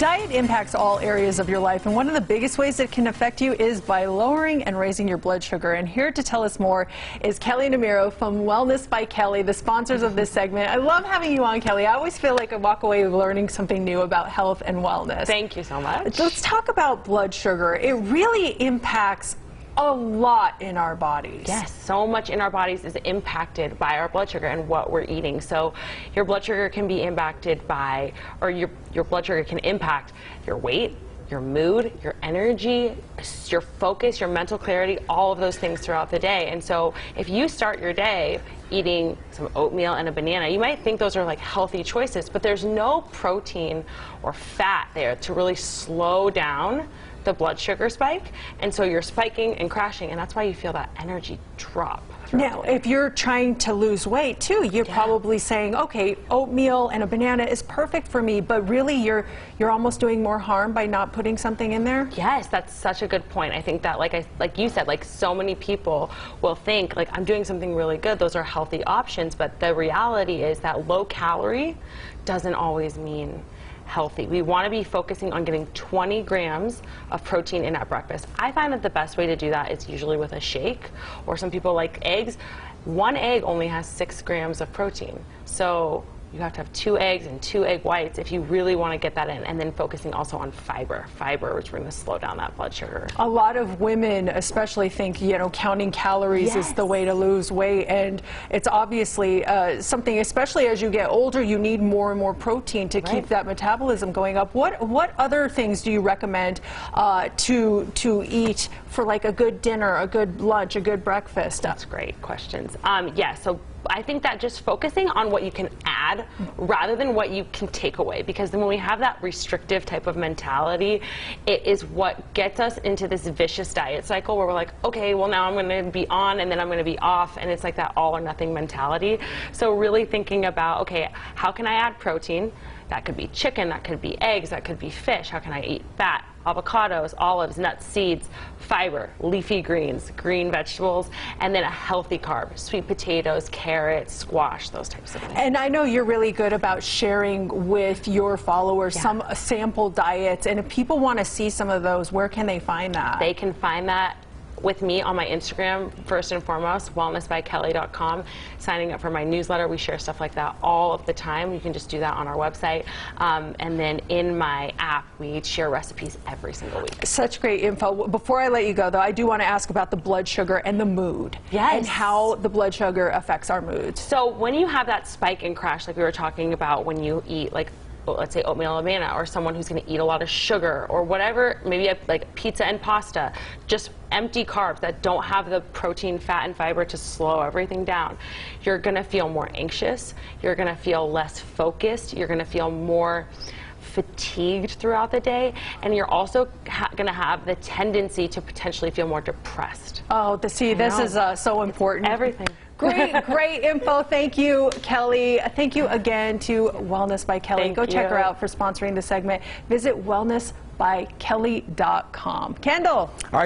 Diet impacts all areas of your life, and one of the biggest ways it can affect you is by lowering and raising your blood sugar. And here to tell us more is Kelley Nemiro from Wellness by Kelley, the sponsors of this segment. I love having you on, Kelley. I always feel like I walk away learning something new about health and wellness. Thank you so much. Let's talk about blood sugar. It really impacts a lot in our bodies. Yes, so much in our bodies is impacted by our blood sugar and what we're eating. So your blood sugar can be impacted by, or your blood sugar can impact your weight, your mood, your energy, your focus, your mental clarity, all of those things throughout the day. And so if you start your day eating some oatmeal and a banana, you might think those are like healthy choices, but there's no protein or fat there to really slow down the blood sugar spike, and so you're spiking and crashing, and that's why you feel that energy drop. Now, if you're trying to lose weight too, you're probably saying, okay, oatmeal and a banana is perfect for me, but really you're almost doing more harm by not putting something in there? Yes, that's such a good point. I think that, like you said, like so many people will think, like, I'm doing something really good, those are healthy options, but the reality is that low calorie doesn't always mean healthy. We want to be focusing on getting 20 grams of protein in at breakfast. I find that the best way to do that is usually with a shake, or some people like eggs. One egg only has 6 grams of protein. So you have to have 2 eggs and 2 egg whites if you really want to get that in, and then focusing also on fiber, which is going to slow down that blood sugar. A lot of women especially think, you know, counting calories is the way to lose weight, and it's obviously something, especially as you get older, you need more and more protein to keep that metabolism going up. What other things do you recommend to eat for like a good dinner, a good lunch, a good breakfast? That's great questions. Yeah, so I think that just focusing on what you can add rather than what you can take away, because then when we have that restrictive type of mentality, it is what gets us into this vicious diet cycle where we're like, okay, well now I'm going to be on and then I'm going to be off, and it's like that all or nothing mentality. So really thinking about, okay, how can I add protein? That could be chicken, that could be eggs, that could be fish. How can I eat fat? Avocados, olives, nuts, seeds, fiber, leafy greens, green vegetables, and then a healthy carb, sweet potatoes, carrots, squash, those types of things. And I know you're really good about sharing with your followers some sample diets, and if people want to see some of those, where can they find that? They can find that with me on my Instagram, first and foremost, wellnessbykelley.com. Signing up for my newsletter, we share stuff like that all of the time. You can just do that on our website. And then in my app, we share recipes every single week. Such great info. Before I let you go, though, I do want to ask about the blood sugar and the mood. Yes. And how the blood sugar affects our moods. So when you have that spike and crash, like we were talking about, when you eat, like, let's say oatmeal and banana, or someone who's going to eat a lot of sugar or whatever, maybe like pizza and pasta, just empty carbs that don't have the protein, fat, and fiber to slow everything down, you're going to feel more anxious, you're going to feel less focused, you're going to feel more fatigued throughout the day, and you're also going to have the tendency to potentially feel more depressed. Oh, see, this is so important. Everything. Great info. Thank you, Kelley. Thank you again to Wellness by Kelley. Go check her out for sponsoring the segment. Visit wellnessbykelley.com. Kendall.